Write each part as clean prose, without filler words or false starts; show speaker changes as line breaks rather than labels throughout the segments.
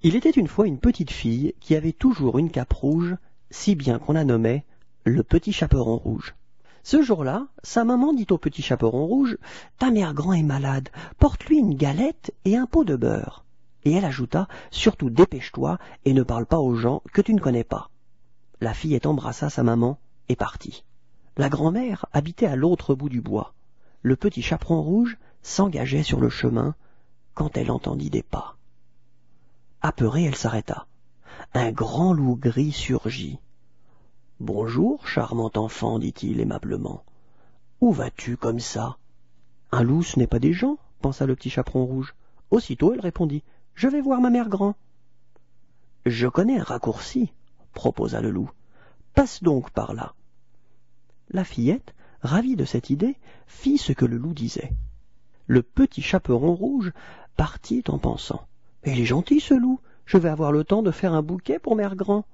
Il était une fois une petite fille qui avait toujours une cape rouge, si bien qu'on la nommait le petit chaperon rouge. Ce jour-là, sa maman dit au petit chaperon rouge « Ta mère grand est malade, porte-lui une galette et un pot de beurre. » Et elle ajouta « Surtout dépêche-toi et ne parle pas aux gens que tu ne connais pas. » La fillette embrassa sa maman et partit. La grand-mère habitait à l'autre bout du bois. Le petit chaperon rouge s'engageait sur le chemin quand elle entendit des pas. Apeurée, elle s'arrêta. Un grand loup gris surgit. « Bonjour, charmant enfant, dit-il aimablement. Où vas-tu comme ça ?»« Un loup, ce n'est pas des gens, pensa le petit chaperon rouge. Aussitôt, elle répondit. « Je vais voir ma mère grand. »« Je connais un raccourci, proposa le loup. Passe donc par là. » La fillette, ravie de cette idée, fit ce que le loup disait. Le petit chaperon rouge partit en pensant. « Il est gentil ce loup, je vais avoir le temps de faire un bouquet pour mère grand. »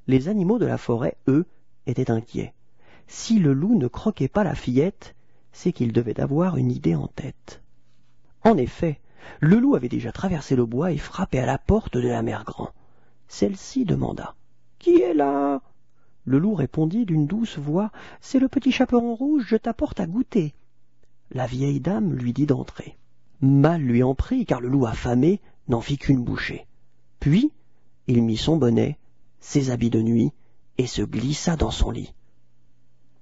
Les animaux de la forêt, eux, étaient inquiets. Si le loup ne croquait pas la fillette, c'est qu'il devait avoir une idée en tête. En effet, le loup avait déjà traversé le bois et frappé à la porte de la mère grand. Celle-ci demanda « Qui est là ?» Le loup répondit d'une douce voix « C'est le petit chaperon rouge, je t'apporte à goûter. » La vieille dame lui dit d'entrer. Mal lui en prit, car le loup affamé n'en fit qu'une bouchée. Puis, il mit son bonnet, ses habits de nuit, et se glissa dans son lit.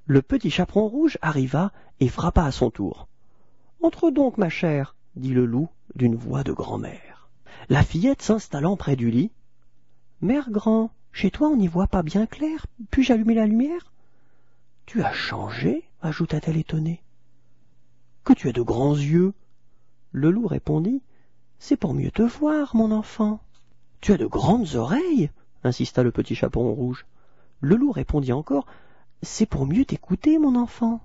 Le petit chaperon rouge arriva et frappa à son tour. « Entre donc, ma chère, » dit le loup d'une voix de grand-mère. La fillette s'installant près du lit. « Mère grand, chez toi on n'y voit pas bien clair, puis-je allumer la lumière ?»« Tu as changé ?» ajouta-t-elle étonnée. « Que tu as de grands yeux !» Le loup répondit. « C'est pour mieux te voir, mon enfant. »« Tu as de grandes oreilles !» insista le petit chaperon rouge. Le loup répondit encore. « C'est pour mieux t'écouter, mon enfant. »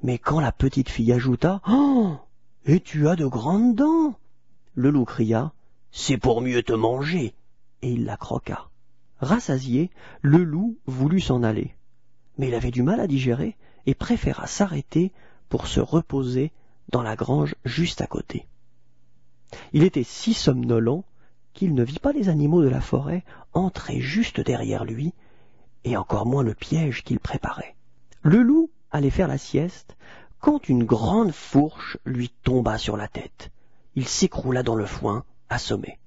Mais quand la petite fille ajouta. « Oh, et tu as de grandes dents !» Le loup cria. « C'est pour mieux te manger !» Et il la croqua. Rassasié, le loup voulut s'en aller. Mais il avait du mal à digérer et préféra s'arrêter pour se reposer dans la grange juste à côté. Il était si somnolent qu'il ne vit pas les animaux de la forêt entrer juste derrière lui, et encore moins le piège qu'il préparait. Le loup allait faire la sieste quand une grande fourche lui tomba sur la tête. Il s'écroula dans le foin, assommé.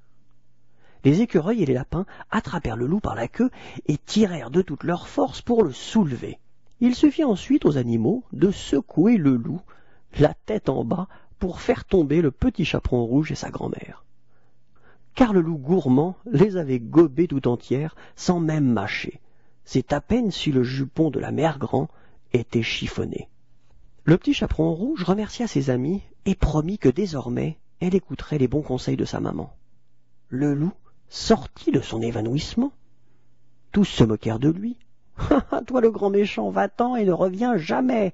Les écureuils et les lapins attrapèrent le loup par la queue et tirèrent de toute leur force pour le soulever. Il suffit ensuite aux animaux de secouer le loup, la tête en bas, pour faire tomber le petit chaperon rouge et sa grand-mère. Car le loup gourmand les avait gobées tout entières, sans même mâcher. C'est à peine si le jupon de la mère grand était chiffonné. Le petit chaperon rouge remercia ses amis et promit que désormais elle écouterait les bons conseils de sa maman. Le loup sortit de son évanouissement. Tous se moquèrent de lui. « Toi le grand méchant, va-t'en et ne reviens jamais !»